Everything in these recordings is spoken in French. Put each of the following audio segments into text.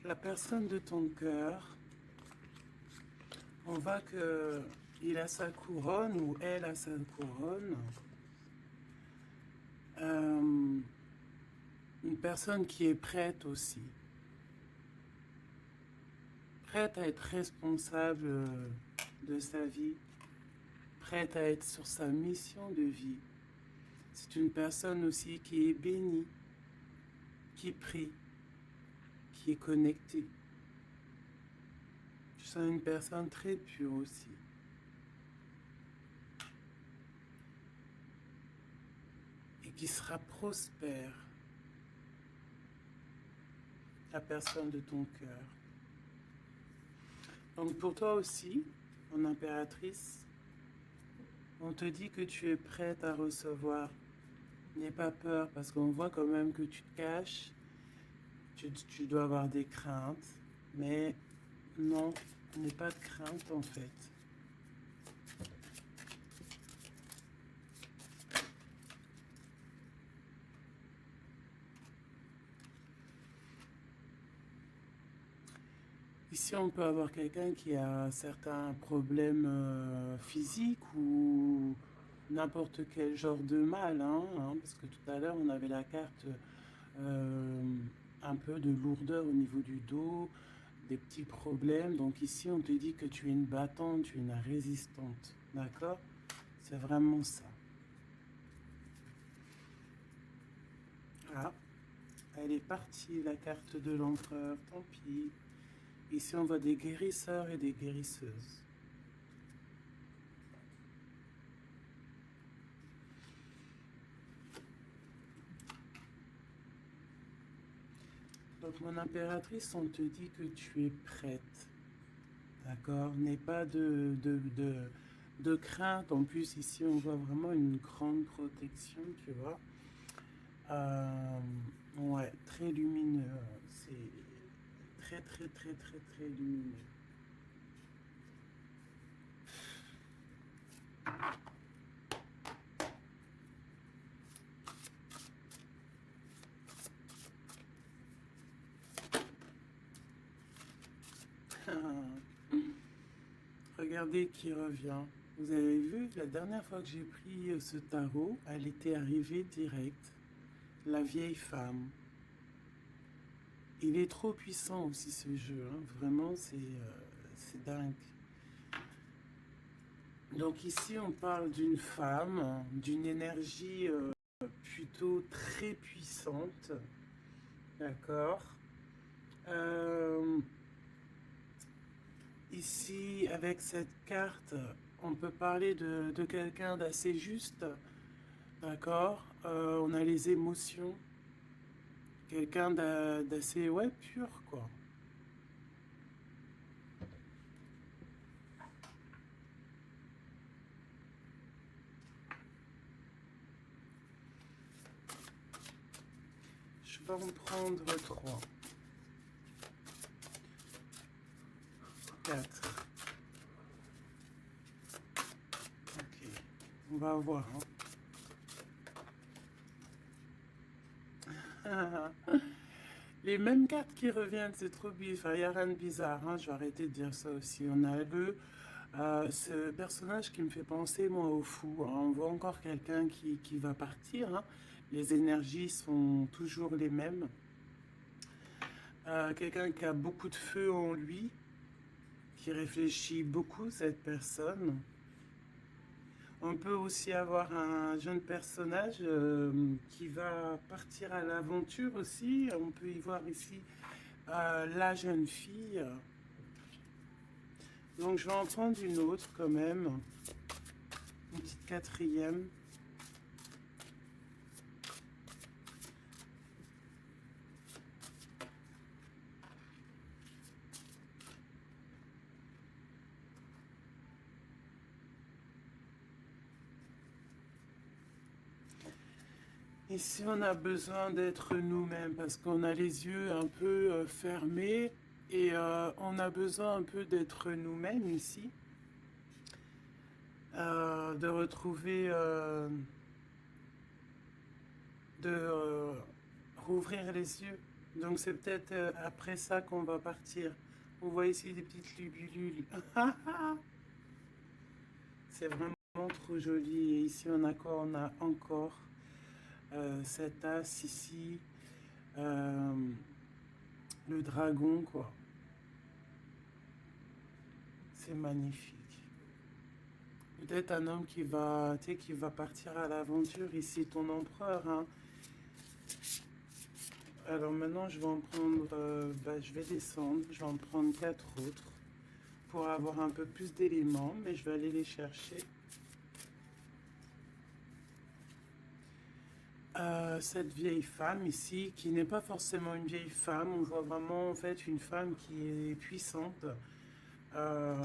la personne de ton cœur, on voit que il a sa couronne ou elle a sa couronne. Une personne qui est prête aussi. Prête à être responsable de sa vie. Prête à être sur sa mission de vie. C'est une personne aussi qui est bénie, qui prie, qui est connectée. Je sens une personne très pure aussi. Et qui sera prospère. La personne de ton cœur. Donc pour toi aussi, mon impératrice, on te dit que tu es prête à recevoir. N'aie pas peur parce qu'on voit quand même que tu te caches. Tu dois avoir des craintes. Mais non, n'aie pas de crainte en fait. Ici, on peut avoir quelqu'un qui a certains problèmes physiques ou n'importe quel genre de mal, parce que tout à l'heure, on avait la carte un peu de lourdeur au niveau du dos, des petits problèmes. Donc ici, on te dit que tu es une battante, tu es une résistante, d'accord? C'est vraiment ça. Ah, elle est partie, la carte de l'empereur, tant pis. Ici, on voit des guérisseurs et des guérisseuses. Donc, mon impératrice, on te dit que tu es prête. D'accord? N'aie pas de crainte. En plus, ici, on voit vraiment une grande protection, tu vois. Ouais, très lumineux. C'est très, très, très, très, très lumineux. Regardez qui revient. Vous avez vu, la dernière fois que j'ai pris ce tarot, elle était arrivée direct. La vieille femme. Il est trop puissant aussi ce jeu. Vraiment, c'est dingue. Donc ici, on parle d'une femme, d'une énergie plutôt très puissante. D'accord. Ici, avec cette carte, on peut parler de quelqu'un d'assez juste. D'accord. On a les émotions. Quelqu'un d'assez, ouais, pur, quoi. Je vais en prendre 3. 4. Ok. On va voir. Les mêmes cartes qui reviennent, c'est trop bizarre. Il n'y a rien de bizarre. Je vais arrêter de dire ça aussi. On a ce personnage qui me fait penser, moi, au fou. On voit encore quelqu'un qui va partir. Les énergies sont toujours les mêmes. Quelqu'un qui a beaucoup de feu en lui, qui réfléchit beaucoup, cette personne. On peut aussi avoir un jeune personnage qui va partir à l'aventure aussi. On peut y voir ici la jeune fille. Donc je vais en prendre une autre quand même. Une petite 4e. Ici, on a besoin d'être nous-mêmes parce qu'on a les yeux un peu fermés et on a besoin un peu d'être nous-mêmes ici. De retrouver, de rouvrir les yeux Donc c'est peut-être après ça qu'on va partir. Vous voyez ici des petites lubilules. C'est vraiment trop joli. Et ici on a quoi? On a encore cet as ici. euh, le dragon, quoi. C'est magnifique. Peut-être un homme qui va, tu sais, qui va partir à l'aventure ici, ton empereur, hein. Alors maintenant, je vais en prendre, je vais descendre, je vais en prendre 4 autres pour avoir un peu plus d'éléments, mais je vais aller les chercher. Cette vieille femme ici, qui n'est pas forcément une vieille femme, on voit vraiment en fait une femme qui est puissante, euh,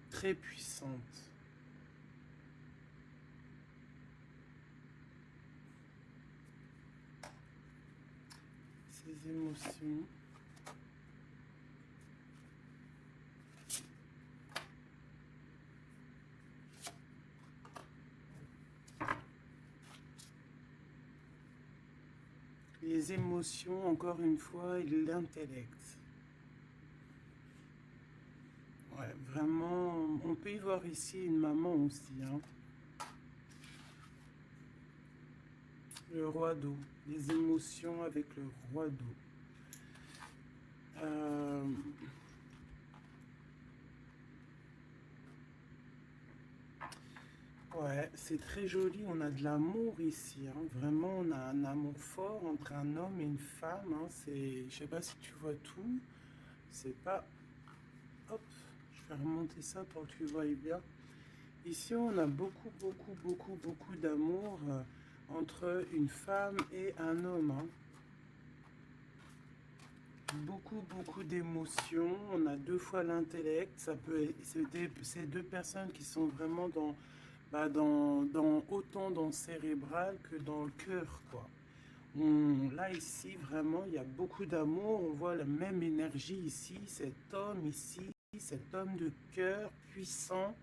très puissante. Ses émotions. Les émotions, encore une fois, et l'intellect. Ouais, vraiment, on peut y voir ici une maman aussi, hein. Le roi d'eau, les émotions avec le roi d'eau. Euh, ouais, c'est très joli, on a de l'amour ici, hein. Vraiment, on a un amour fort entre un homme et une femme, hein. C'est, je sais pas si tu vois tout, c'est pas... Hop, je vais remonter ça pour que tu vois bien. Ici, on a beaucoup d'amour entre une femme et un homme, hein. Beaucoup d'émotions. On a deux fois l'intellect. Ça peut, c'est deux personnes qui sont vraiment dans, autant dans le cérébral que dans le cœur, quoi. Là, ici, vraiment, il y a beaucoup d'amour. On voit la même énergie ici. Cet homme de cœur puissant.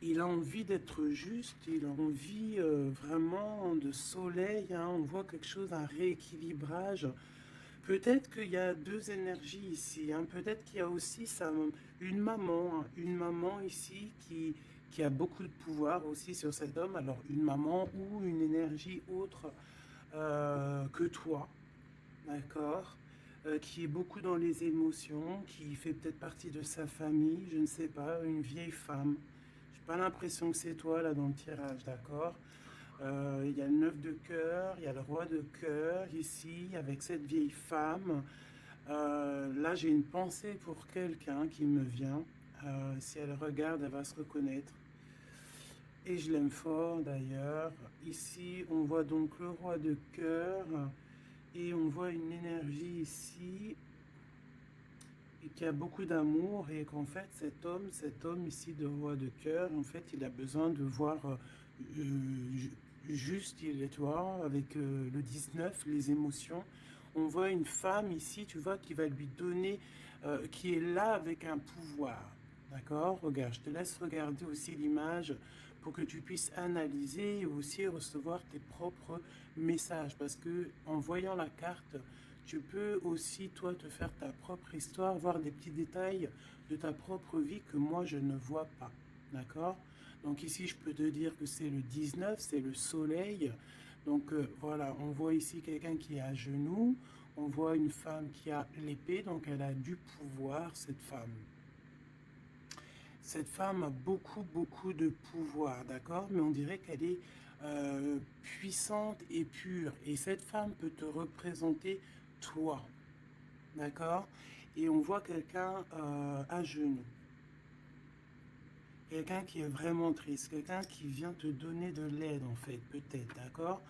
Il a envie d'être juste, il a envie vraiment de soleil, hein. On voit quelque chose, un rééquilibrage. Peut-être qu'il y a deux énergies ici, hein. Peut-être qu'il y a aussi ça, une maman, hein. Une maman ici qui a beaucoup de pouvoir aussi sur cet homme. Alors une maman ou une énergie autre que toi, d'accord, qui est beaucoup dans les émotions, qui fait peut-être partie de sa famille, je ne sais pas, une vieille femme. J'ai pas l'impression que c'est toi là dans le tirage, d'accord. Il y a le 9 de cœur, il y a le roi de cœur ici avec cette vieille femme. Là, j'ai une pensée pour quelqu'un qui me vient. Si elle regarde, elle va se reconnaître. Et je l'aime fort d'ailleurs. Ici, on voit donc le roi de cœur et on voit une énergie ici et qui a beaucoup d'amour et qu'en fait cet homme ici de roi de cœur, en fait, il a besoin de voir juste, il est toi, avec le 19, les émotions. On voit une femme ici, tu vois, qui va lui donner, qui est là avec un pouvoir. D'accord? Regarde, je te laisse regarder aussi l'image pour que tu puisses analyser et aussi recevoir tes propres messages. Parce que en voyant la carte, tu peux aussi, toi, te faire ta propre histoire, voir des petits détails de ta propre vie que moi, je ne vois pas. D'accord? Donc ici, je peux te dire que c'est le 19, c'est le soleil. Donc voilà, on voit ici quelqu'un qui est à genoux. On voit une femme qui a l'épée, donc elle a du pouvoir, cette femme. Cette femme a beaucoup de pouvoir, d'accord? Mais on dirait qu'elle est puissante et pure. Et cette femme peut te représenter toi, d'accord? Et on voit quelqu'un à genoux. Quelqu'un qui est vraiment triste, quelqu'un qui vient te donner de l'aide en fait, peut-être, d'accord?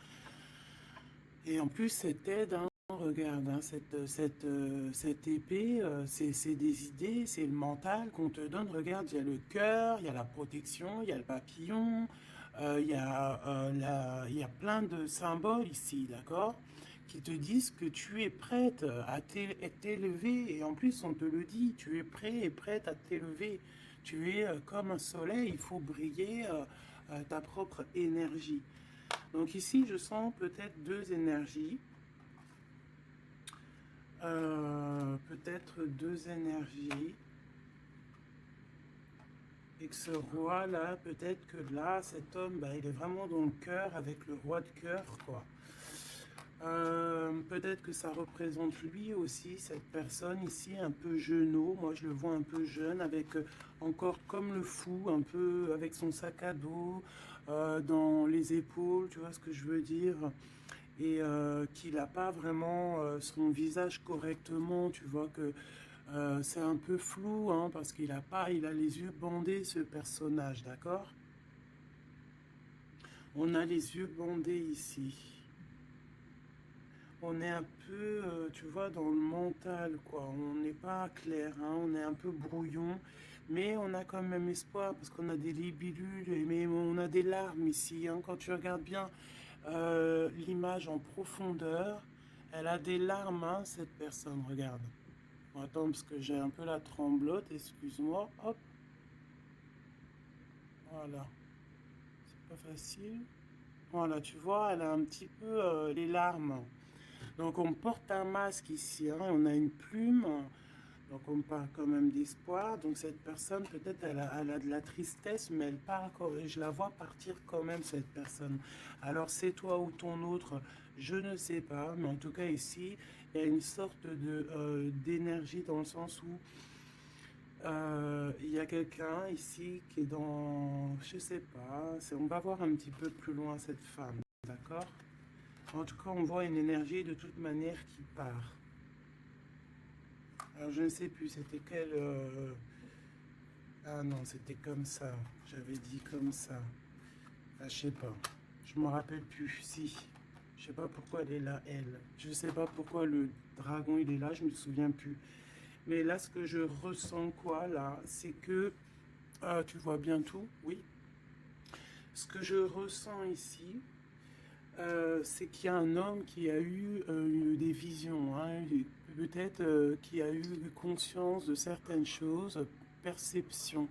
Et en plus, cette aide, hein, regarde, hein, cette épée, c'est des idées, c'est le mental qu'on te donne. Regarde, il y a le cœur, il y a la protection, il y a le papillon, il y a plein de symboles ici, d'accord, qui te disent que tu es prête à t'élever. Et en plus, on te le dit, tu es prêt et prête à t'élever. Tu es comme un soleil, il faut briller ta propre énergie. Donc ici, je sens peut-être deux énergies. Peut-être deux énergies. Et que ce roi-là, peut-être que là, cet homme, bah, il est vraiment dans le cœur avec le roi de cœur, quoi. Peut-être que ça représente lui aussi, cette personne ici, un peu jeunot. Moi, je le vois un peu jeune, avec encore comme le fou, un peu avec son sac à dos, dans les épaules, tu vois ce que je veux dire? Et qu'il n'a pas vraiment son visage correctement, tu vois que c'est un peu flou, hein, parce qu'il a pas, il a les yeux bandés, ce personnage, d'accord? On a les yeux bandés ici. On est un peu, tu vois, dans le mental, quoi. On n'est pas clair, hein, on est un peu brouillon, mais on a quand même espoir parce qu'on a des libilules, mais on a des larmes ici, hein. Quand tu regardes bien l'image en profondeur, elle a des larmes, hein, cette personne, regarde. Bon, attends, parce que j'ai un peu la tremblote, excuse-moi. Hop, voilà. C'est pas facile. Voilà, tu vois, elle a un petit peu les larmes. Donc on porte un masque ici, hein, on a une plume, donc on parle quand même d'espoir. Donc cette personne, peut-être elle a de la tristesse, mais elle part, je la vois partir quand même, cette personne. Alors c'est toi ou ton autre, je ne sais pas, mais en tout cas ici, il y a une sorte de d'énergie dans le sens où il y a quelqu'un ici qui est dans, je sais pas, on va voir un petit peu plus loin cette femme, d'accord? En tout cas, on voit une énergie de toute manière qui part. Alors, je ne sais plus, c'était quel... Ah non, c'était comme ça. J'avais dit comme ça. Ah, je sais pas. Je me rappelle plus. Si. Je sais pas pourquoi elle est là, elle. Je sais pas pourquoi le dragon, il est là, je me souviens plus. Mais là, ce que je ressens, quoi, là, c'est que... Ah, tu vois bien tout? Oui. Ce que je ressens ici, c'est qu'il y a un homme qui a eu des visions, hein, peut-être qui a eu conscience de certaines choses, perception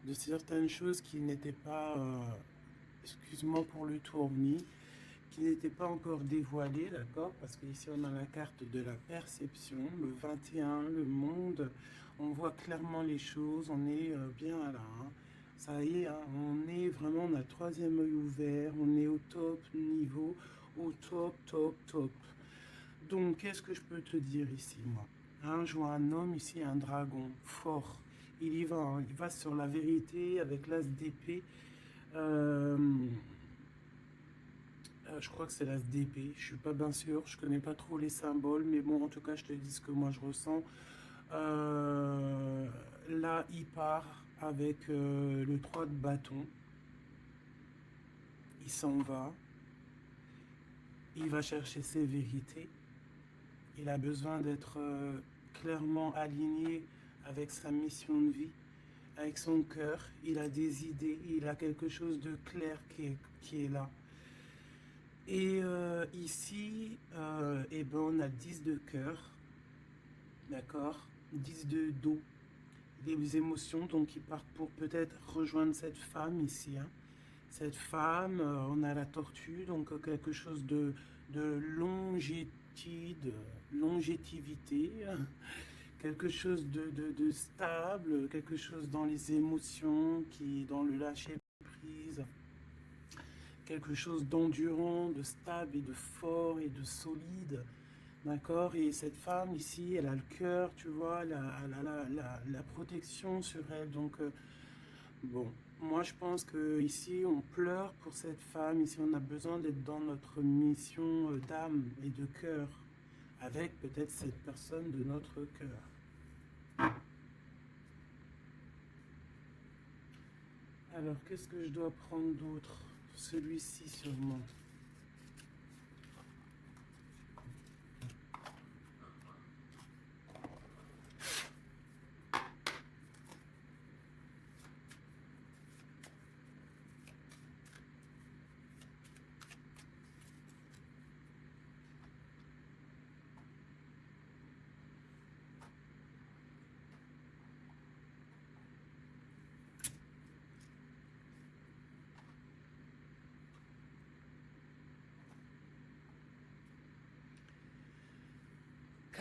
de certaines choses qui n'étaient pas, excuse-moi pour le tournis, qui n'étaient pas encore dévoilées, d'accord? Parce qu'ici on a la carte de la perception, le 21, le monde, on voit clairement les choses, on est bien là, hein. Ça y est, hein, on est vraiment, on a le troisième œil ouvert, on est au top niveau, au top, top, top. Donc, qu'est-ce que je peux te dire ici, moi? Hein, je vois un homme ici, un dragon, fort. Il y va, hein, il va sur la vérité avec l'as d'épée. Euh, je crois que c'est l'as d'épée, je suis pas bien sûr, je connais pas trop les symboles, mais bon, en tout cas, je te dis ce que moi je ressens. Euh, Là, il part avec le 3 de bâton. Il s'en va. Il va chercher ses vérités. Il a besoin d'être clairement aligné avec sa mission de vie, avec son cœur. Il a des idées. Il a quelque chose de clair qui est là. Et ici, eh ben, on a 10 de cœur. D'accord? 10 de dos. Des émotions, donc il part pour peut-être rejoindre cette femme ici, hein. Cette femme, on a la tortue, donc quelque chose de longévité, quelque chose de stable, quelque chose dans les émotions, dans le lâcher prise, quelque chose d'endurant, de stable et de fort et de solide. D'accord? Et cette femme ici, elle a le cœur, tu vois, elle a la protection sur elle. Donc, bon, moi je pense que ici on pleure pour cette femme. Ici, on a besoin d'être dans notre mission d'âme et de cœur, avec peut-être cette personne de notre cœur. Alors, qu'est-ce que je dois prendre d'autre? Celui-ci sûrement.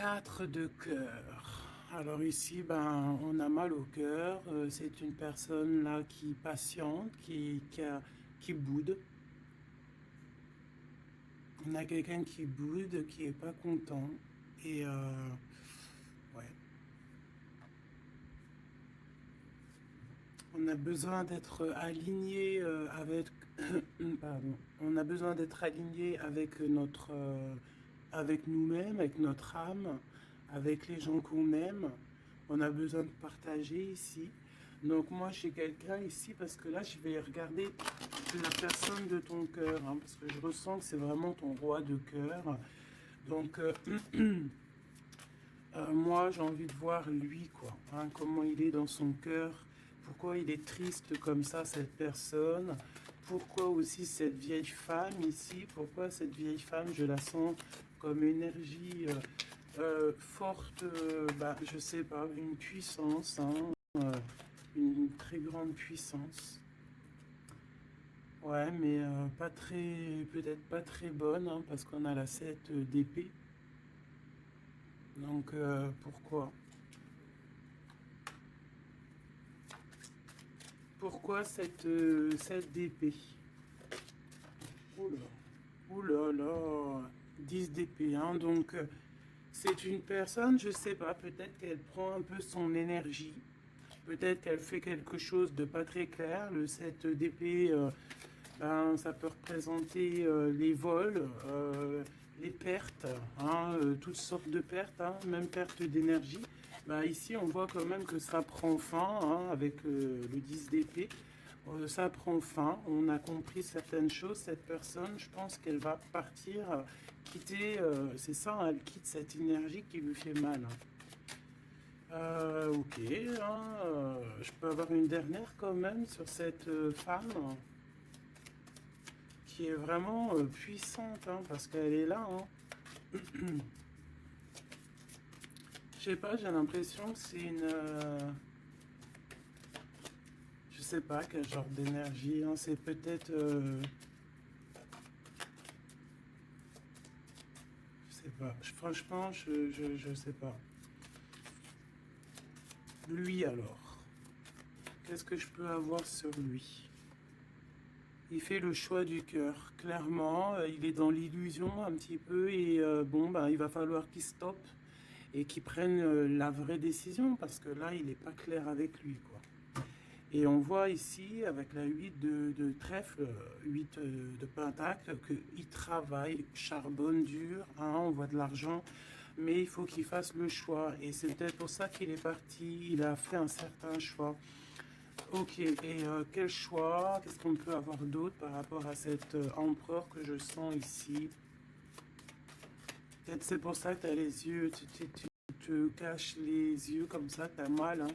4 de cœur. Alors ici, ben, on a mal au cœur. C'est une personne là qui patiente, qui boude. On a quelqu'un qui boude, qui est pas content. Et ouais, on a besoin d'être aligné avec, pardon, on a besoin d'être aligné avec avec nous-mêmes, avec notre âme, avec les gens qu'on aime. On a besoin de partager ici. Donc moi, j'ai quelqu'un ici parce que là, je vais regarder la personne de ton cœur, hein, parce que je ressens que c'est vraiment ton roi de cœur. Donc moi, j'ai envie de voir lui, quoi, hein, comment il est dans son cœur, pourquoi il est triste comme ça, cette personne, pourquoi aussi cette vieille femme ici, pourquoi cette vieille femme, je la sens comme énergie forte, bah, je sais pas, une puissance, hein, euh, une très grande puissance. Ouais, mais pas très, peut-être pas très bonne, hein, parce qu'on a la 7 d'épée. Donc pourquoi? Pourquoi cette d'épée? Oula, oula là, 10 d'épée, hein, donc c'est une personne, je sais pas, peut-être qu'elle prend un peu son énergie, peut-être qu'elle fait quelque chose de pas très clair. Le 7 d'épée, ben, ça peut représenter les vols, les pertes, hein, toutes sortes de pertes, hein, même perte d'énergie. Ben, ici, on voit quand même que ça prend fin, hein, avec le 10 d'épée. Ça prend fin, on a compris certaines choses. Cette personne, je pense qu'elle va partir, quitter, c'est ça, hein, elle quitte cette énergie qui lui fait mal, hein. Ok, hein, je peux avoir une dernière quand même sur cette femme qui est vraiment puissante, hein, parce qu'elle est là, hein. Je sais pas, j'ai l'impression que c'est une... je sais pas quel genre d'énergie, hein, c'est peut-être... je sais pas, franchement, je sais pas. Lui alors, qu'est-ce que je peux avoir sur lui? Il fait le choix du cœur, clairement, il est dans l'illusion un petit peu et bon, bah, il va falloir qu'il stoppe et qu'il prenne la vraie décision parce que là, il n'est pas clair avec lui, quoi. Et on voit ici, avec la 8 de trèfle, 8 de pentacle, qu'il travaille, charbonne dur, hein, on voit de l'argent, mais il faut qu'il fasse le choix. Et c'est peut-être pour ça qu'il est parti, il a fait un certain choix. Ok, et quel choix? Qu'est-ce qu'on peut avoir d'autre par rapport à cet empereur que je sens ici? Peut-être c'est pour ça que tu as les yeux, tu te caches les yeux comme ça, tu as mal, hein?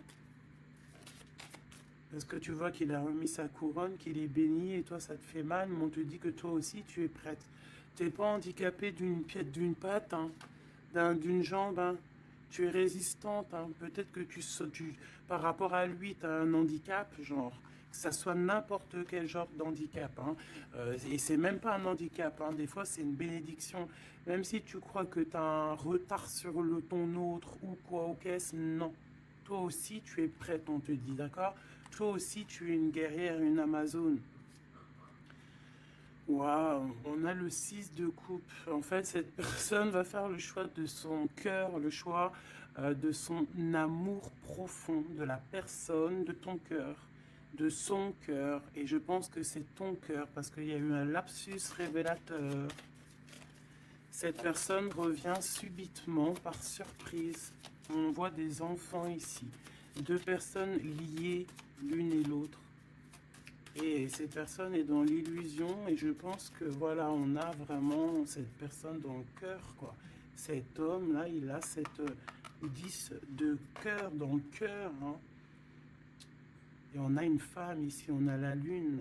Parce que tu vois qu'il a remis sa couronne, qu'il est béni, et toi ça te fait mal, mais on te dit que toi aussi tu es prête. Tu n'es pas handicapé d'une pièce, d'une patte, hein, d'une jambe, hein. Tu es résistante, hein. Peut-être que par rapport à lui, tu as un handicap, genre, que ça soit n'importe quel genre d'handicap, hein. Et c'est même pas un handicap, hein. Des fois c'est une bénédiction. Même si tu crois que tu as un retard sur ton autre ou quoi, ou qu'est-ce, non. Toi aussi tu es prête, on te dit, d'accord? Toi aussi tu es une guerrière, une Amazone. Waouh, on a le 6 de coupe. En fait, cette personne va faire le choix de son cœur, le choix de son amour profond, de la personne, de ton cœur, de son cœur. Et je pense que c'est ton cœur parce qu'il y a eu un lapsus révélateur. Cette personne revient subitement par surprise. On voit des enfants ici, deux personnes liées l'une et l'autre. Et cette personne est dans l'illusion et je pense que voilà, on a vraiment cette personne dans le cœur, quoi. Cet homme-là, il a cette 10 de cœur dans le cœur, hein. Et on a une femme ici, on a la lune.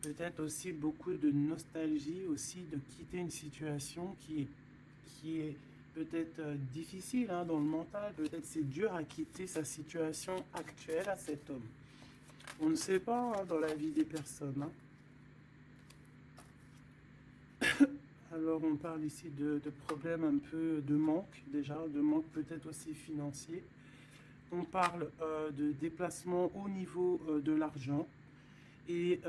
Peut-être aussi beaucoup de nostalgie aussi de quitter une situation qui est peut-être difficile, hein, dans le mental. Peut-être c'est dur à quitter sa situation actuelle à cet homme. On ne sait pas, hein, dans la vie des personnes, hein. Alors on parle ici de problèmes un peu de manque déjà, de manque peut-être aussi financier. On parle de déplacement au niveau de l'argent. Et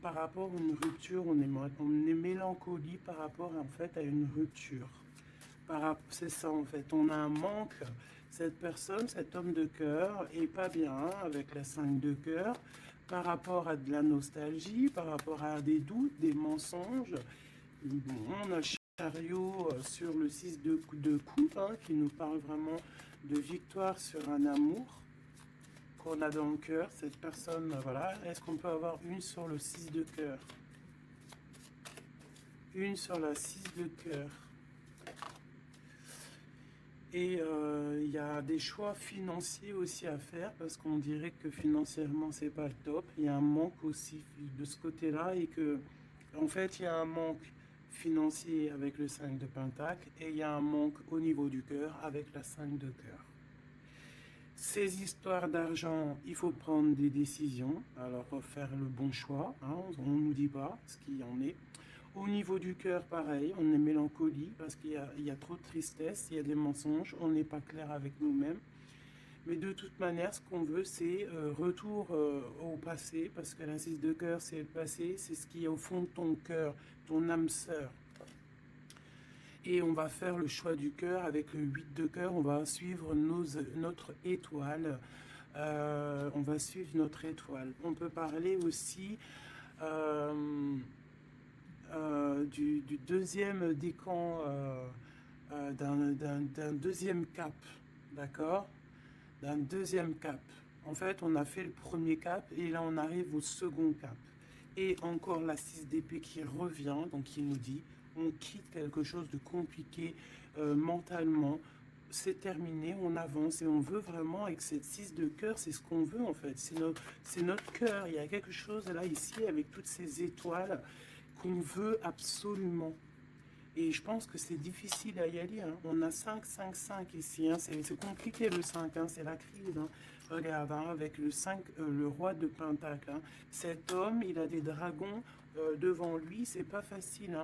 par rapport à une rupture, on est mélancolie par rapport en fait à une rupture. C'est ça en fait, on a un manque. Cette personne, cet homme de cœur est pas bien avec la 5 de cœur par rapport à de la nostalgie, par rapport à des doutes, des mensonges. Bon, on a le chariot sur le 6 de coupe qui nous parle vraiment de victoire sur un amour qu'on a dans le cœur. Cette personne, voilà, est-ce qu'on peut avoir une sur le 6 de cœur? Une sur la 6 de cœur. Et il y a des choix financiers aussi à faire parce qu'on dirait que financièrement c'est pas le top. Il y a un manque aussi de ce côté-là et que en fait il y a un manque financier avec le 5 de Pentacle et il y a un manque au niveau du cœur avec la 5 de cœur. Ces histoires d'argent, il faut prendre des décisions, alors faire le bon choix, on ne nous dit pas ce qu'il y en est. Au niveau du cœur, pareil, on est mélancolie parce qu'il y a trop de tristesse, il y a des mensonges, on n'est pas clair avec nous-mêmes. Mais de toute manière, ce qu'on veut, c'est retour au passé, parce que la 6 de cœur, c'est le passé, c'est ce qui est au fond de ton cœur, ton âme sœur. Et on va faire le choix du cœur avec le 8 de cœur, on va suivre notre étoile. On va suivre notre étoile. On peut parler aussi du deuxième décan, d'un deuxième cap, d'accord? D'un deuxième cap. En fait, on a fait le premier cap et là, on arrive au second cap. Et encore la 6 d'épée qui revient, donc qui nous dit, on quitte quelque chose de compliqué mentalement, c'est terminé, on avance et on veut vraiment, avec cette 6 de cœur, c'est ce qu'on veut en fait, c'est notre cœur, il y a quelque chose là, ici, avec toutes ces étoiles qu'on veut absolument. Et je pense que c'est difficile à y aller. On a 5, 5, 5 ici. C'est compliqué le 5, c'est la crise. Regarde, avec le 5, le roi de Pentacle. Cet homme, il a des dragons devant lui, c'est pas facile.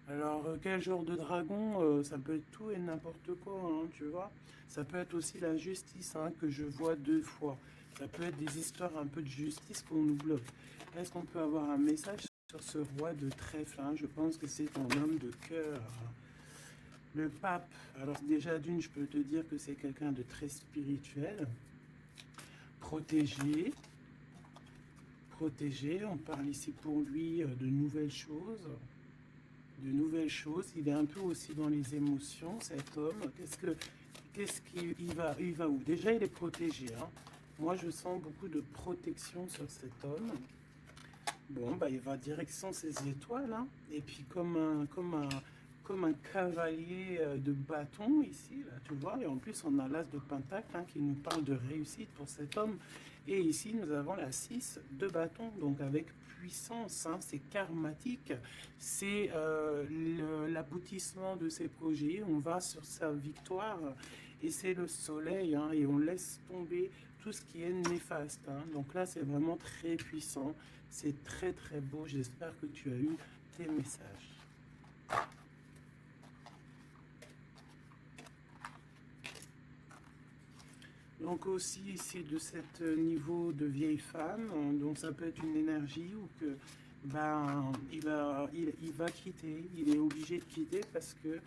Alors, quel genre de dragon? Ça peut être tout et n'importe quoi, tu vois. Ça peut être aussi la justice que je vois 2 fois. Ça peut être des histoires un peu de justice qu'on nous bloque. Est-ce qu'on peut avoir un message sur ce roi de trèfle? Je pense que c'est ton homme de cœur. Le pape, alors déjà d'une, je peux te dire que c'est quelqu'un de très spirituel. Protégé. Protégé, on parle ici pour lui de nouvelles choses. De nouvelles choses. Il est un peu aussi dans les émotions, cet homme. Qu'est-ce qu'il va où? Déjà, il est protégé. Moi, je sens beaucoup de protection sur cet homme. Bon, il va direction ses étoiles. Et puis, comme un cavalier de bâton ici, là, tu vois. Et en plus, on a l'as de Pentacle qui nous parle de réussite pour cet homme. Et ici, nous avons la 6 de bâton, donc avec puissance, c'est karmatique, c'est l'aboutissement de ses projets, on va sur sa victoire, et c'est le soleil, et on laisse tomber tout ce qui est néfaste. Donc là, c'est vraiment très puissant, c'est très très beau, j'espère que tu as eu tes messages. Donc aussi ici de cet niveau de vieille femme, donc ça peut être une énergie ou que il va quitter, il est obligé de quitter parce que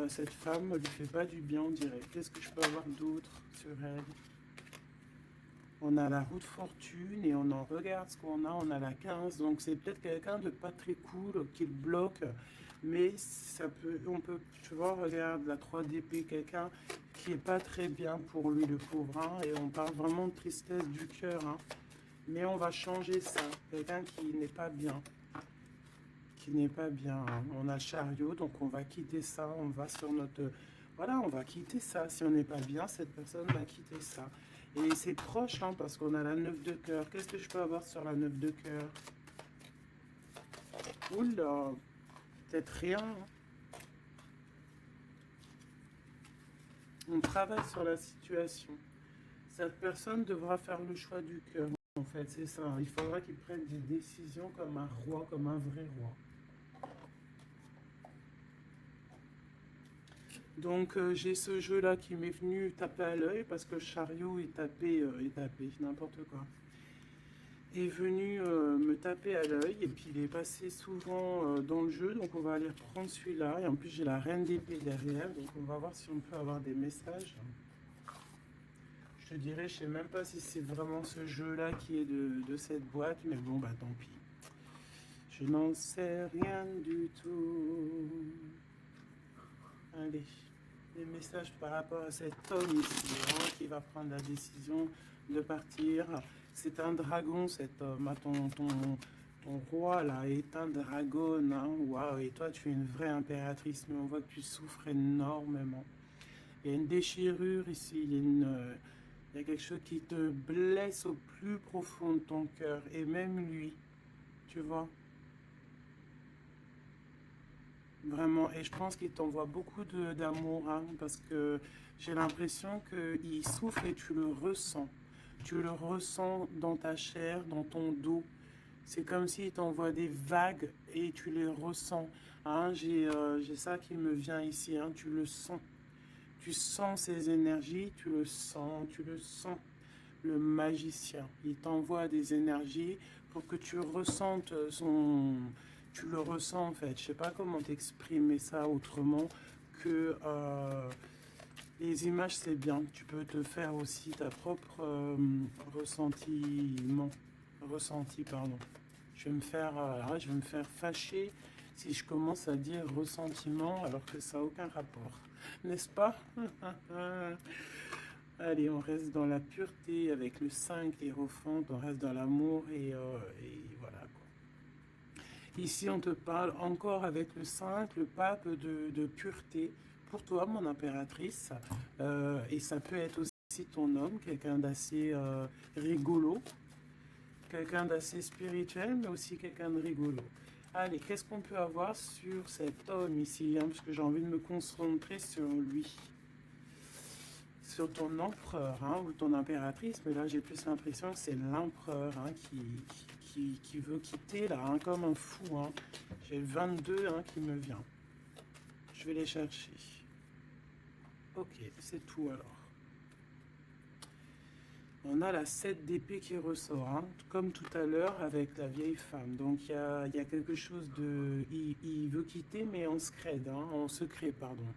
cette femme ne lui fait pas du bien, on dirait. Qu'est-ce que je peux avoir d'autre sur elle? On a la roue de fortune et on en regarde ce qu'on a, on a la 15, donc c'est peut-être quelqu'un de pas très cool qui le bloque, mais on peut, tu vois, regarde la 3 d'épée, quelqu'un qui est pas très bien pour lui, le pauvre, et on parle vraiment de tristesse du cœur, mais on va changer ça, quelqu'un qui n'est pas bien, On a le chariot, donc on va quitter ça, on va sur notre, voilà, on va quitter ça, si on n'est pas bien, cette personne va quitter ça. Et c'est proche, parce qu'on a la 9 de cœur. Qu'est-ce que je peux avoir sur la 9 de cœur? Oula, peut-être rien. On travaille sur la situation. Cette personne devra faire le choix du cœur, en fait, c'est ça. Il faudra qu'il prenne des décisions comme un roi, comme un vrai roi. Donc j'ai ce jeu-là qui m'est venu taper à l'œil parce que le chariot est tapé, n'importe quoi. Est venu me taper à l'œil et puis il est passé souvent dans le jeu, donc on va aller reprendre celui-là. Et en plus j'ai la reine d'épée derrière, donc on va voir si on peut avoir des messages. Je te dirais, je sais même pas si c'est vraiment ce jeu-là qui est de cette boîte, mais bon bah tant pis. Je n'en sais rien du tout. Allez, des messages par rapport à cet homme ici, hein, qui va prendre la décision de partir. C'est un dragon, cet homme. Ah, ton roi là est un dragon. Hein. Waouh, et toi tu es une vraie impératrice, mais on voit que tu souffres énormément. Il y a une déchirure ici, il y a quelque chose qui te blesse au plus profond de ton cœur, et même lui, tu vois. Vraiment, et je pense qu'il t'envoie beaucoup d'amour, hein, parce que j'ai l'impression qu'il souffre et tu le ressens. Tu le ressens dans ta chair, dans ton dos. C'est comme s'il t'envoie des vagues et tu les ressens. Hein, j'ai ça qui me vient ici, hein, tu le sens. Tu sens ces énergies, tu le sens, tu le sens. Le magicien, il t'envoie des énergies pour que tu ressentes son... Tu le ressens en fait. Je sais pas comment t'exprimer ça autrement que les images, c'est bien. Tu peux te faire aussi ta propre ressenti, pardon. Je vais me faire fâcher si je commence à dire ressentiment alors que ça n'a aucun rapport, n'est-ce pas? Allez, on reste dans la pureté avec le 5, l'Hiérophante, on reste dans l'amour et voilà quoi. Ici, on te parle encore avec le 5, le pape de pureté pour toi, mon impératrice. Et ça peut être aussi ton homme, quelqu'un d'assez rigolo, quelqu'un d'assez spirituel, mais aussi quelqu'un de rigolo. Allez, qu'est-ce qu'on peut avoir sur cet homme ici, hein, parce que j'ai envie de me concentrer sur lui. Sur ton empereur, hein, ou ton impératrice, mais là j'ai plus l'impression que c'est l'empereur, hein, qui veut quitter là, hein, comme un fou. Hein. J'ai le 22 hein, qui me vient. Je vais les chercher. Ok, c'est tout alors. On a la 7 d'épée qui ressort, hein, comme tout à l'heure avec la vieille femme. Donc il y a quelque chose de... Il veut quitter, mais en secret, hein, en secret, pardon.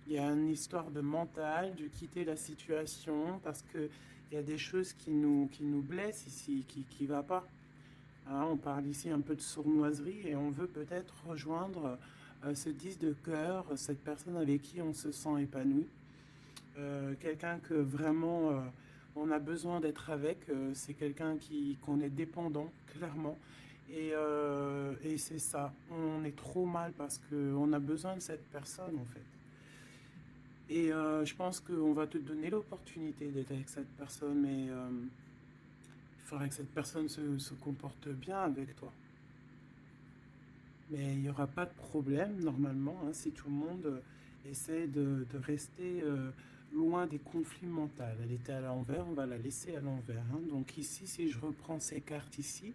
Il y a une histoire de mental, de quitter la situation, parce qu'il y a des choses qui nous blessent ici, qui ne va pas. Hein, on parle ici un peu de sournoiserie et on veut peut-être rejoindre ce 10 de cœur, cette personne avec qui on se sent épanoui. Quelqu'un que vraiment on a besoin d'être avec, c'est quelqu'un qu'on est dépendant, clairement. Et c'est ça, on est trop mal parce qu'on a besoin de cette personne en fait. Et je pense qu'on va te donner l'opportunité d'être avec cette personne, mais il faudrait que cette personne se comporte bien avec toi. Mais il n'y aura pas de problème normalement, hein, si tout le monde essaie de rester loin des conflits mentaux. Elle était à l'envers, on va la laisser à l'envers. Hein. Donc ici, si je reprends ces cartes ici,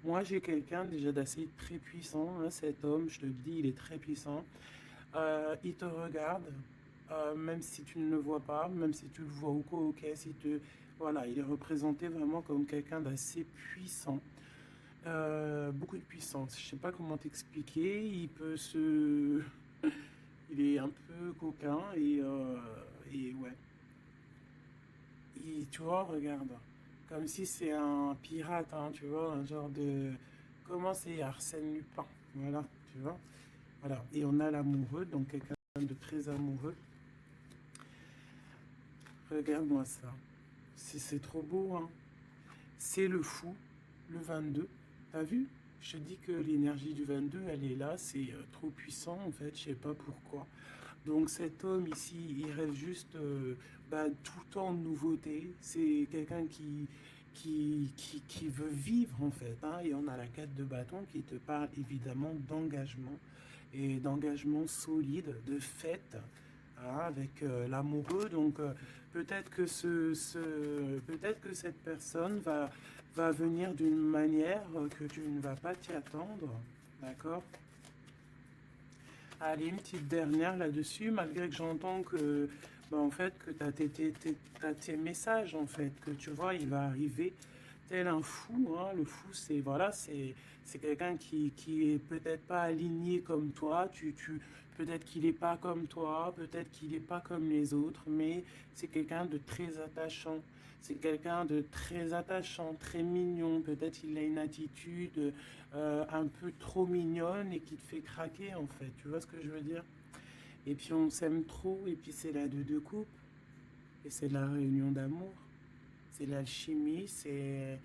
moi j'ai quelqu'un déjà d'assez très puissant. Hein, cet homme, je te le dis, il est très puissant. Il te regarde, même si tu ne le vois pas, même si tu le vois ou quoi, ok, si tu... Voilà, il est représenté vraiment comme quelqu'un d'assez puissant. Beaucoup de puissance. Je sais pas comment t'expliquer. Il peut se... Il est un peu coquin et ouais. Tu vois, regarde. Comme si c'est un pirate, hein, tu vois, un genre de... Comment c'est Arsène Lupin. Voilà, tu vois. Voilà. Et on a l'amoureux, donc quelqu'un de très amoureux. Regarde-moi ça. C'est trop beau, hein. C'est le fou, le 22. T'as vu? Je te dis que l'énergie du 22, elle est là. C'est trop puissant, en fait. Je sais pas pourquoi. Donc cet homme ici, il rêve juste tout le temps de nouveauté. C'est quelqu'un qui veut vivre, en fait. Hein. Et on a la 4 de bâton qui te parle évidemment d'engagement. Et d'engagement solide, de fête, hein, avec l'amoureux. Donc peut-être que peut-être que cette personne va venir d'une manière que tu ne vas pas t'y attendre, d'accord? Allez, une petite dernière là-dessus, malgré que j'entends que, bah, en fait, que tu as tes messages, en fait, que tu vois, il va arriver tel un fou, hein. Le fou, c'est, voilà, c'est quelqu'un qui est peut-être pas aligné comme toi, peut-être qu'il n'est pas comme toi, peut-être qu'il n'est pas comme les autres, mais c'est quelqu'un de très attachant. C'est quelqu'un de très attachant, très mignon. Peut-être il a une attitude un peu trop mignonne et qui te fait craquer en fait. Tu vois ce que je veux dire? Et puis on s'aime trop et puis c'est la deux coupes et c'est la réunion d'amour. C'est l'alchimie, c'est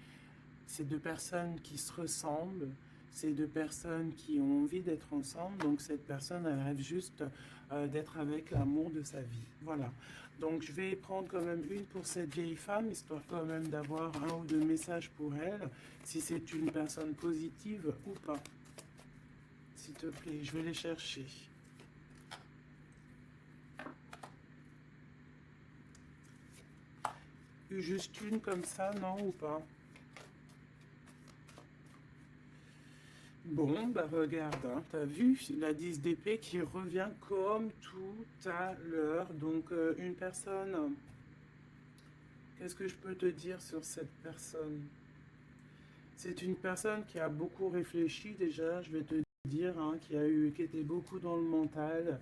deux personnes qui se ressemblent, c'est deux personnes qui ont envie d'être ensemble. Donc cette personne, elle rêve juste d'être avec l'amour de sa vie. Voilà. Donc je vais prendre quand même une pour cette vieille femme, histoire quand même d'avoir un ou deux messages pour elle, si c'est une personne positive ou pas. S'il te plaît, je vais les chercher. Juste une comme ça, non ou pas? Bon, bah regarde, hein, t'as vu la 10 d'épée qui revient comme tout à l'heure. Donc une personne, qu'est-ce que je peux te dire sur cette personne? C'est une personne qui a beaucoup réfléchi déjà, je vais te dire, hein, qui était beaucoup dans le mental.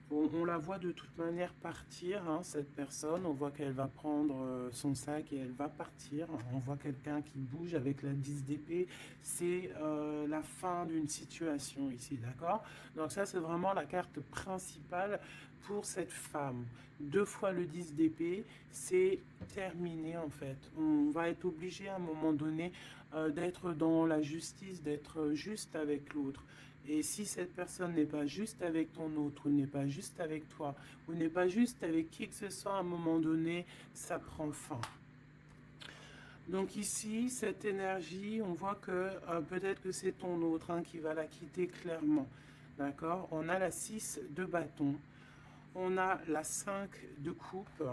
Bon, on la voit de toute manière partir, hein, cette personne. On voit qu'elle va prendre son sac et elle va partir. On voit quelqu'un qui bouge avec la 10 d'épée. C'est la fin d'une situation ici, d'accord? Donc ça, c'est vraiment la carte principale pour cette femme. Deux fois le 10 d'épée, c'est terminé en fait. On va être obligé à un moment donné d'être dans la justice, d'être juste avec l'autre. Et si cette personne n'est pas juste avec ton autre, ou n'est pas juste avec toi, ou n'est pas juste avec qui que ce soit, à un moment donné, ça prend fin. Donc ici, cette énergie, on voit que peut-être que c'est ton autre qui va la quitter clairement. D'accord? On a la 6 de bâton, on a la 5 de coupe,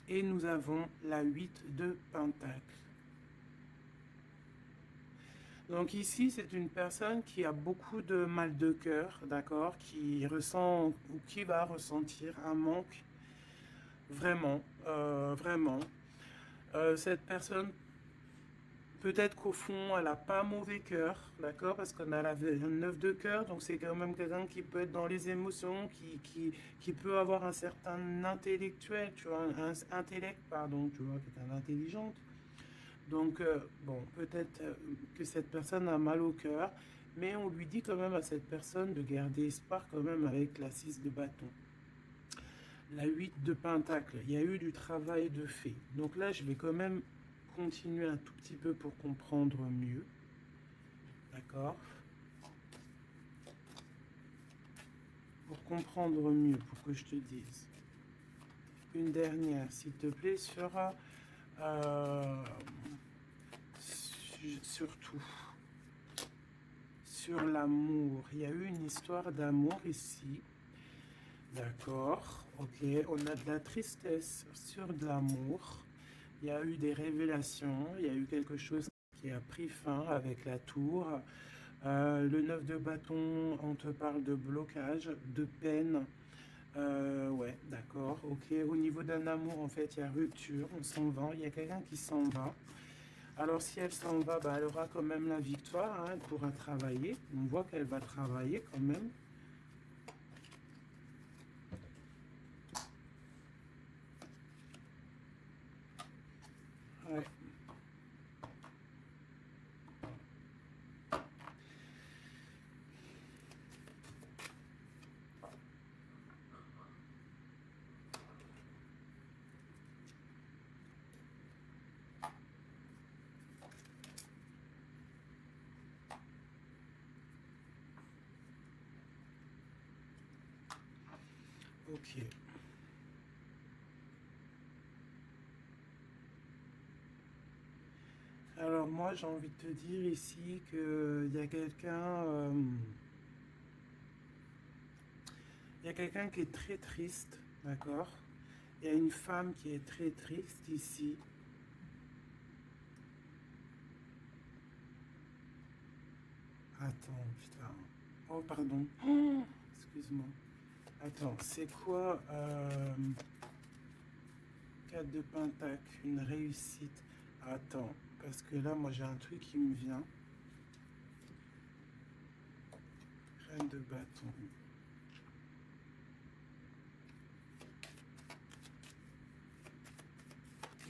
et nous avons la 8 de pentacle. Donc ici, c'est une personne qui a beaucoup de mal de cœur, d'accord, qui ressent ou qui va ressentir un manque, vraiment, vraiment. Cette personne, peut-être qu'au fond, elle n'a pas mauvais cœur, d'accord, parce qu'on a la 9 de cœur, donc c'est quand même quelqu'un qui peut être dans les émotions, qui peut avoir un certain intellectuel, tu vois, un intellect, pardon, tu vois, qui est intelligente. Donc, bon, peut-être que cette personne a mal au cœur, mais on lui dit quand même à cette personne de garder espoir quand même avec la 6 de bâton. La 8 de pentacle, il y a eu du travail de fait. Donc là, je vais quand même continuer un tout petit peu pour comprendre mieux. D'accord? Pour comprendre mieux, pour que je te dise. Une dernière, s'il te plaît, sur surtout sur l'amour. Il y a eu une histoire d'amour ici. D'accord, ok. On a de la tristesse sur de l'amour. Il y a eu des révélations. Il y a eu quelque chose qui a pris fin avec la tour. Le 9 de bâton, on te parle de blocage, de peine. Ouais, d'accord, ok. Au niveau d'un amour, en fait, il y a rupture, on s'en va. Il y a quelqu'un qui s'en va. Alors si elle s'en va, bah, elle aura quand même la victoire, hein, elle pourra travailler. On voit qu'elle va travailler quand même. Ouais. Ok. Alors moi j'ai envie de te dire ici qu'il y a quelqu'un il y a quelqu'un qui est très triste, d'accord? Il y a une femme qui est très triste ici. Attends, putain. Oh, pardon. Oh, Excuse-moi. Attends, c'est quoi 4 de pentacle, une réussite. Attends, parce que là, moi, j'ai un truc qui me vient. Reine de bâton.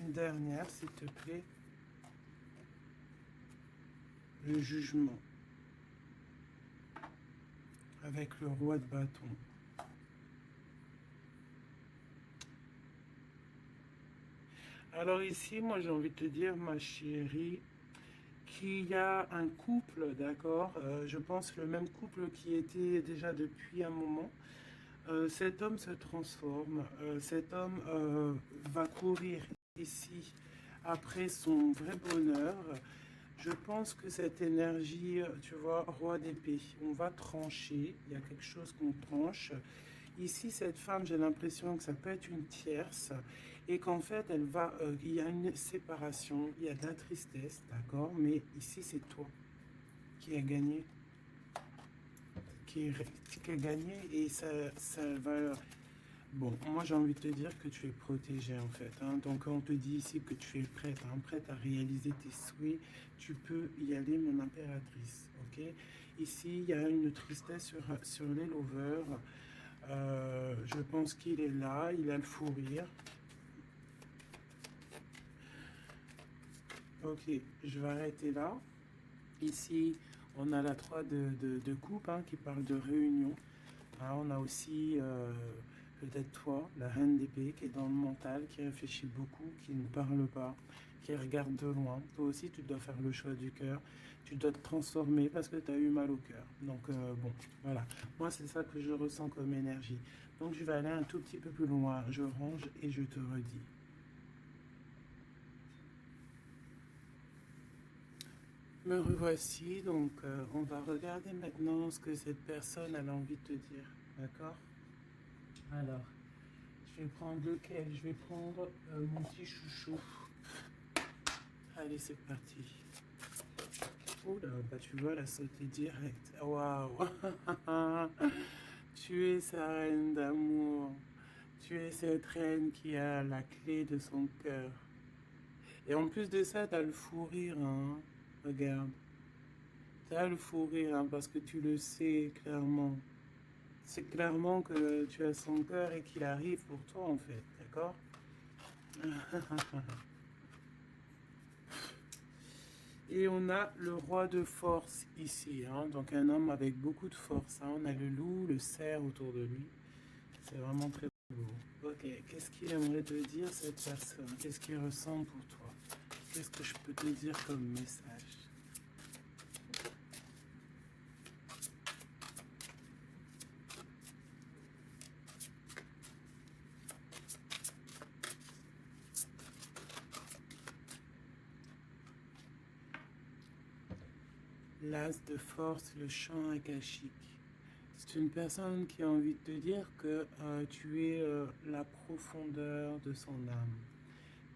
Une dernière, s'il te plaît. Le jugement. Avec le roi de bâton. Alors ici, moi, j'ai envie de te dire, ma chérie, qu'il y a un couple, d'accord, je pense le même couple qui était déjà depuis un moment. Cet homme se transforme, cet homme va courir ici après son vrai bonheur. Je pense que cette énergie, tu vois, roi d'épée, on va trancher, il y a quelque chose qu'on tranche. Ici, cette femme, j'ai l'impression que ça peut être une tierce et qu'en fait, il y a une séparation, il y a de la tristesse, d'accord, mais ici, c'est toi qui as gagné, qui, qui a gagné et ça va. Bon, moi j'ai envie de te dire que tu es protégée en fait, hein. Donc on te dit ici que tu es prête, hein, prête à réaliser tes souhaits. Tu peux y aller, mon impératrice, ok? Ici, il y a une tristesse sur les lovers. Je pense qu'il est là, il a le fou rire. Ok, je vais arrêter là. Ici, on a la 3 de coupe hein, qui parle de réunion. Ah, on a aussi peut-être toi, la reine d'épée, qui est dans le mental, qui réfléchit beaucoup, qui ne parle pas, qui regarde de loin. Toi aussi, tu dois faire le choix du cœur. Tu dois te transformer parce que tu as eu mal au cœur. Donc, bon, voilà. Moi, c'est ça que je ressens comme énergie. Donc, je vais aller un tout petit peu plus loin. Je range et je te redis. Me revoici. Donc, on va regarder maintenant ce que cette personne a envie de te dire. D'accord? Alors. Je vais prendre lequel? Je vais prendre mon petit chouchou. Allez, c'est parti. Oh là, bah tu vois, la sauté direct. Waouh! Tu es sa reine d'amour. Tu es cette reine qui a la clé de son cœur. Et en plus de ça, t'as le fou rire, hein. Regarde. T'as le fou rire, hein, parce que tu le sais clairement. C'est clairement que tu as son cœur et qu'il arrive pour toi, en fait. D'accord? Et on a le roi de force ici, hein, donc un homme avec beaucoup de force. Hein. On a le loup, le cerf autour de lui. C'est vraiment très beau. Ok, qu'est-ce qu'il aimerait te dire cette personne? Qu'est-ce qu'il ressent pour toi? Qu'est-ce que je peux te dire comme message? L'as de force, le chant akashique. C'est une personne qui a envie de te dire que tu es la profondeur de son âme.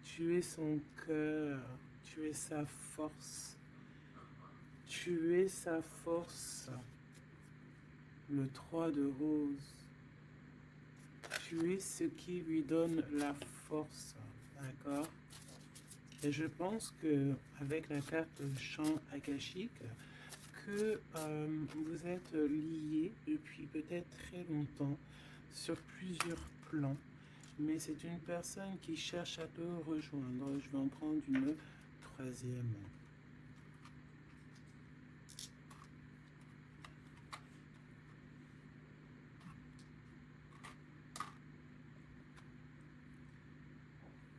Tu es son cœur, tu es sa force. Tu es sa force. Le 3 de rose. Tu es ce qui lui donne la force. D'accord? Et je pense que avec la carte champ akashique, que vous êtes liés depuis peut-être très longtemps sur plusieurs plans. Mais c'est une personne qui cherche à te rejoindre. Je vais en prendre une troisième.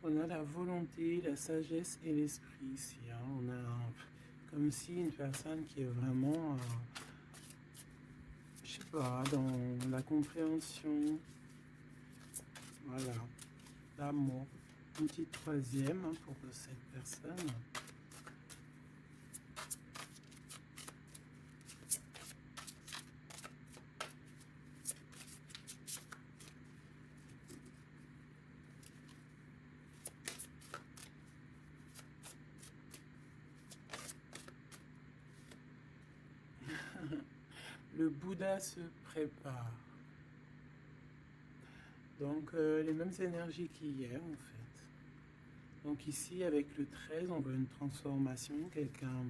On a la volonté, la sagesse et l'esprit ici. Hein. On a comme si une personne qui est vraiment, je sais pas, dans la compréhension, voilà, l'amour. Une petite troisième hein, pour cette personne. Le Bouddha se prépare. Donc, les mêmes énergies qu'hier, en fait. Donc ici, avec le 13, on voit une transformation. Quelqu'un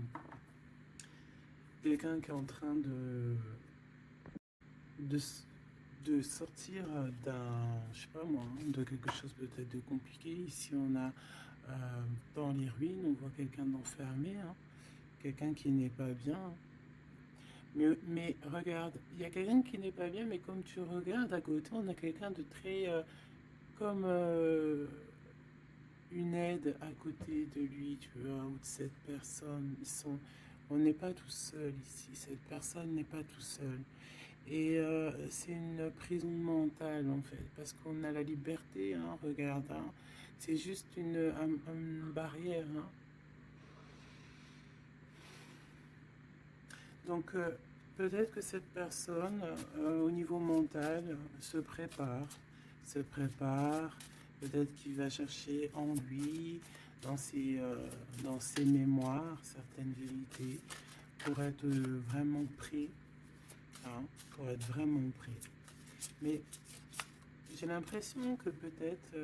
qui est en train de, de sortir d'un, je sais pas moi, de quelque chose peut-être de compliqué. Ici, on a dans les ruines, on voit quelqu'un d'enfermé, hein, quelqu'un qui n'est pas bien. Mais regarde, il y a quelqu'un qui n'est pas bien, mais comme tu regardes à côté, on a quelqu'un de très comme une aide à côté de lui, tu vois, ou de cette personne. On n'est pas tout seul ici. Cette personne n'est pas tout seul. Et c'est une prison mentale en fait, parce qu'on a la liberté, hein, regarde, hein. C'est juste une barrière, hein. Donc peut-être que cette personne, au niveau mental, se prépare, peut-être qu'il va chercher en lui, dans ses mémoires, certaines vérités, pour être vraiment prêt, hein, pour être vraiment prêt. Mais j'ai l'impression que peut-être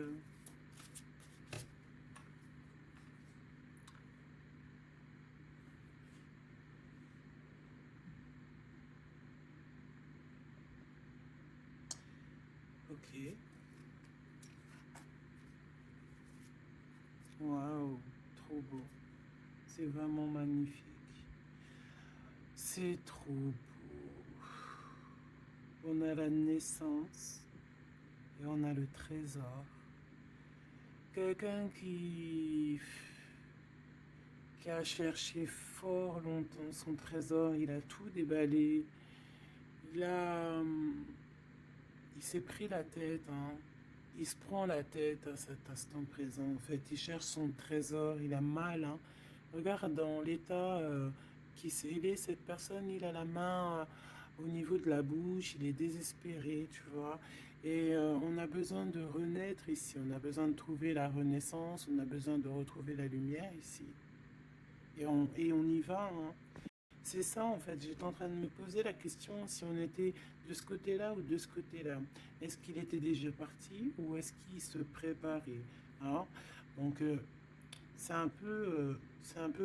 ok, waouh, trop beau, c'est vraiment magnifique, c'est trop beau. On a la naissance et on a le trésor. Quelqu'un qui a cherché fort longtemps son trésor, il a tout déballé. Il a, il s'est pris la tête, hein. Il se prend la tête à cet instant présent. En fait, il cherche son trésor, il a mal, hein. Regarde dans l'état il est, cette personne, il a la main au niveau de la bouche, il est désespéré, tu vois. Et on a besoin de renaître ici, on a besoin de trouver la renaissance, on a besoin de retrouver la lumière ici. Et on y va, hein. C'est ça en fait, j'étais en train de me poser la question si on était de ce côté-là ou de ce côté-là. Est-ce qu'il était déjà parti ou est-ce qu'il se préparait, hein? Donc c'est un peu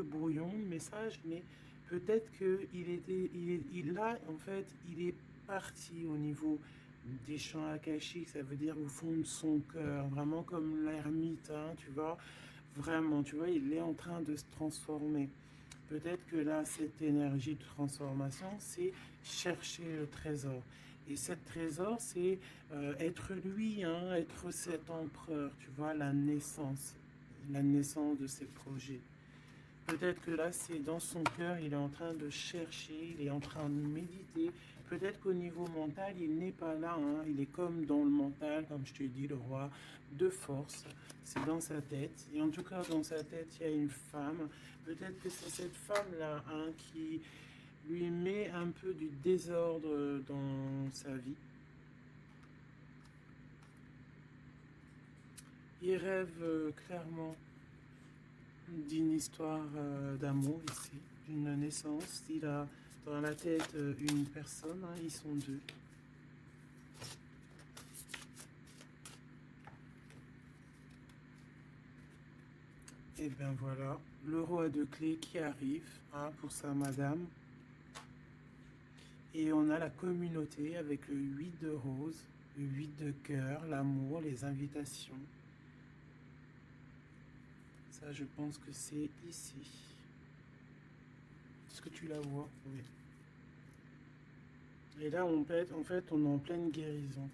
brouillon le message, mais peut-être qu'il était, il là en fait, il est parti au niveau des champs akashiques, ça veut dire au fond de son cœur, vraiment comme l'ermite, hein, tu vois, vraiment, tu vois, il est en train de se transformer. Peut-être que là, cette énergie de transformation, c'est chercher le trésor. Et ce trésor, c'est être lui, hein, être cet empereur, tu vois, la naissance de ses projets. Peut-être que là, c'est dans son cœur, il est en train de chercher, il est en train de méditer. Peut-être qu'au niveau mental, il n'est pas là, hein. Il est comme dans le mental, comme je te dis, le roi de force. C'est dans sa tête. Et en tout cas, dans sa tête, il y a une femme. Peut-être que c'est cette femme-là, hein, qui lui met un peu du désordre dans sa vie. Il rêve clairement d'une histoire d'amour ici, d'une naissance. Il a dans la tête une personne, hein, ils sont deux. Et bien voilà, le roi de clés qui arrive, hein, pour sa madame. Et on a la communauté avec le 8 de rose, le 8 de cœur, l'amour, les invitations. Ça, je pense que c'est ici. Est-ce que tu la vois? Oui. Et là, en fait, on est en pleine guérison.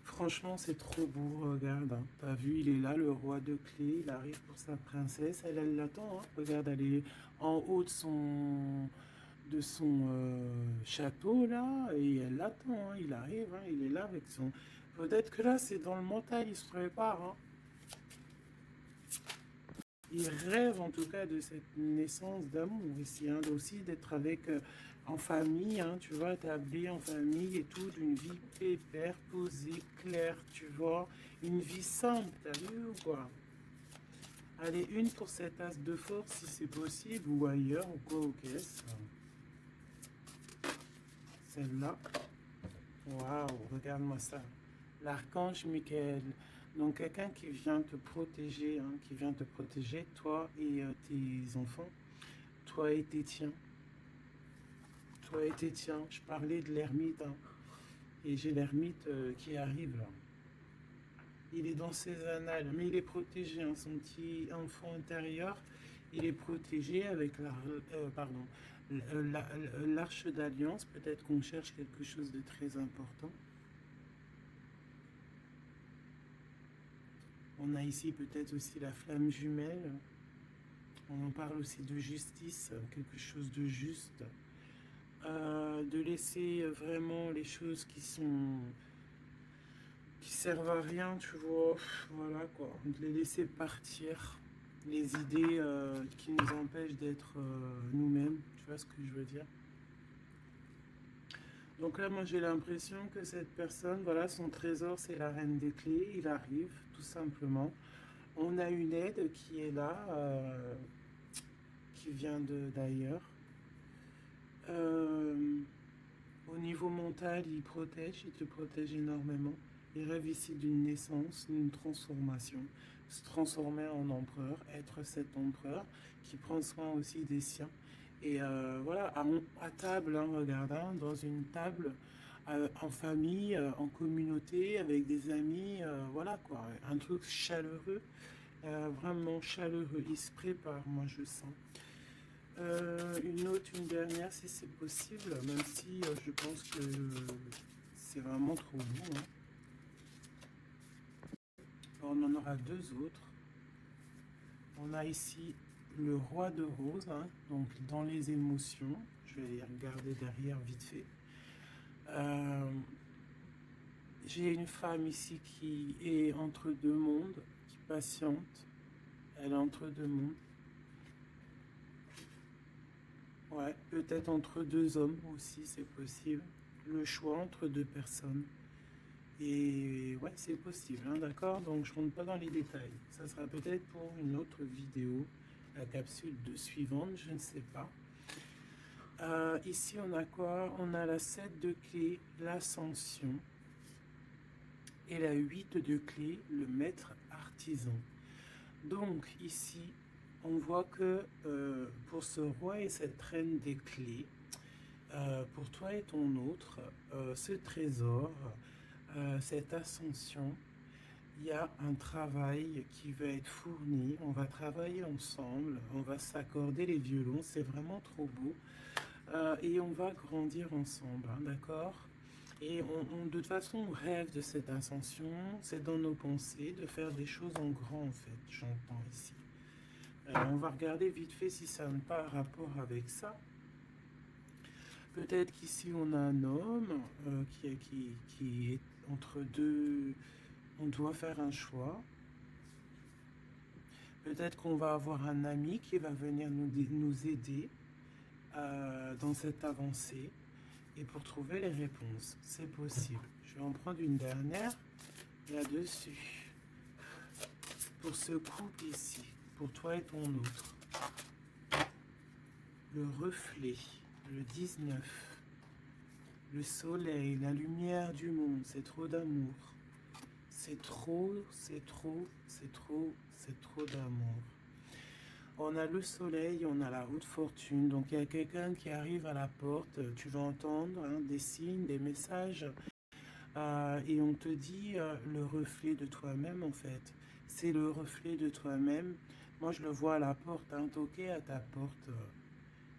Franchement, c'est trop beau, regarde, hein. T'as vu, il est là, le roi de clés, il arrive pour sa princesse, elle l'attend, hein. Regarde, elle est en haut de son château, là, et elle l'attend, hein. Il arrive, hein, il est là avec son... Peut-être que là, c'est dans le mental, il se prépare, hein. Il rêve en tout cas de cette naissance d'amour ici, hein, aussi d'être avec en famille, hein, tu vois, établi en famille et tout, d'une vie pépère, posée, claire, tu vois, une vie simple, t'as vu ou quoi? Allez, une pour cette as de force si c'est possible, ou ailleurs, ou quoi, ou qu'est-ce. celle-là. Waouh, regarde-moi ça. L'archange Michael. Donc quelqu'un qui vient te protéger, hein, qui vient te protéger, toi et tes enfants, toi et tes tiens. Toi et tes tiens. Je parlais de l'ermite, hein, et j'ai l'ermite qui arrive là. Il est dans ses annales, mais il est protégé, hein, son petit enfant intérieur, il est protégé avec pardon, l'arche d'alliance. Peut-être qu'on cherche quelque chose de très important. On a ici peut-être aussi la flamme jumelle. On en parle aussi de justice, quelque chose de juste. De laisser vraiment les choses qui servent à rien, tu vois. Voilà quoi. De les laisser partir. Les idées qui nous empêchent d'être nous-mêmes. Tu vois ce que je veux dire? Donc là, moi, j'ai l'impression que cette personne, voilà, son trésor, c'est la reine des clés. Il arrive, tout simplement. On a une aide qui est là, qui vient d'ailleurs. Au niveau mental, il protège, il te protège énormément. Il rêve ici d'une naissance, d'une transformation, se transformer en empereur, être cet empereur qui prend soin aussi des siens. Et voilà, à table, hein, regarde, hein, dans une table, en famille, en communauté, avec des amis, voilà quoi, un truc chaleureux, vraiment chaleureux. Il se prépare, moi je sens. Une autre, une dernière, si c'est possible, même si je pense que c'est vraiment trop beau, hein. On en aura deux autres. On a ici le roi de rose, hein, donc dans les émotions. Je vais les regarder derrière vite fait. J'ai une femme ici qui est entre deux mondes, qui patiente. Elle est entre deux mondes. Ouais, peut-être entre deux hommes aussi, c'est possible. Le choix entre deux personnes. Et ouais, c'est possible, hein, d'accord? Donc je rentre pas dans les détails. Ça sera peut-être pour une autre vidéo, la capsule suivante, je ne sais pas. Ici, on a quoi? On a la 7 de clé, l'ascension. Et la 8 de clé, le maître artisan. Donc ici, on voit que pour ce roi et cette reine des clés, pour toi et ton autre, ce trésor, cette ascension, il y a un travail qui va être fourni. On va travailler ensemble, on va s'accorder les violons, c'est vraiment trop beau. Et on va grandir ensemble, hein, d'accord? Et de toute façon, on rêve de cette ascension, c'est dans nos pensées de faire des choses en grand, en fait, j'entends ici. On va regarder vite fait si ça n'a pas rapport avec ça. Peut-être qu'ici, on a un homme qui est entre deux. On doit faire un choix. Peut-être qu'on va avoir un ami qui va venir nous aider dans cette avancée et pour trouver les réponses. C'est possible. Je vais en prendre une dernière là-dessus. Pour ce couple ici, pour toi et ton autre. Le reflet, le 19. Le soleil, la lumière du monde, c'est trop d'amour. C'est trop, c'est trop, c'est trop, c'est trop d'amour. On a le soleil, on a la haute fortune. Donc il y a quelqu'un qui arrive à la porte. Tu vas entendre, hein, des signes, des messages. Et on te dit le reflet de toi-même en fait. C'est le reflet de toi-même. Moi je le vois à la porte, hein, toquer à ta porte.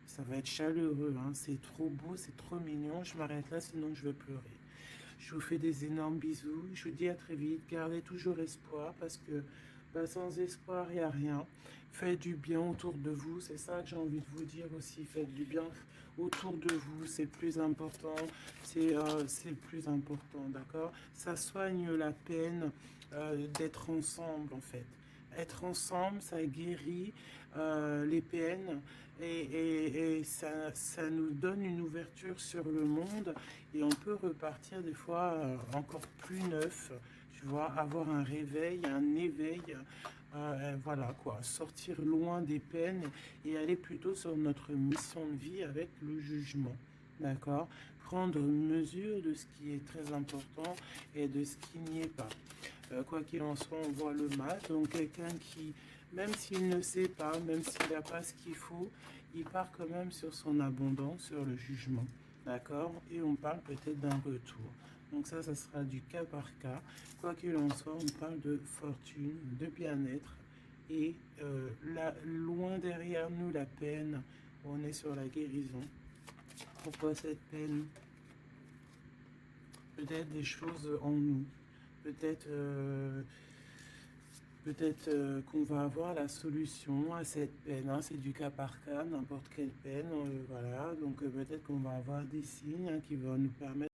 Ça va être chaleureux, hein. C'est trop beau, c'est trop mignon. Je m'arrête là, sinon je vais pleurer. Je vous fais des énormes bisous. Je vous dis à très vite. Gardez toujours espoir parce que sans espoir, il n'y a rien. Faites du bien autour de vous. C'est ça que j'ai envie de vous dire aussi. Faites du bien autour de vous. C'est le plus important. C'est le plus important, d'accord? Ça soigne la peine d'être ensemble, en fait. Être ensemble, ça guérit les peines et ça nous donne une ouverture sur le monde et on peut repartir des fois encore plus neuf, tu vois, avoir un réveil, un éveil, voilà quoi, sortir loin des peines et aller plutôt sur notre mission de vie avec le jugement. d'accord? Prendre mesure de ce qui est très important et de ce qui n'y est pas. Quoi qu'il en soit, on voit le mal. Donc quelqu'un qui, même s'il ne sait pas, même s'il n'a pas ce qu'il faut, il part quand même sur son abondance, sur le jugement. D'accord? Et on parle peut-être d'un retour. Donc ça sera du cas par cas. Quoi qu'il en soit, on parle de fortune, de bien-être. Et là, loin derrière nous, la peine, on est sur la guérison. Pourquoi cette peine? Peut-être des choses en nous. Peut-être qu'on va avoir la solution à cette peine. Hein. C'est du cas par cas, n'importe quelle peine. Voilà. Donc peut-être qu'on va avoir des signes, hein, qui vont nous permettre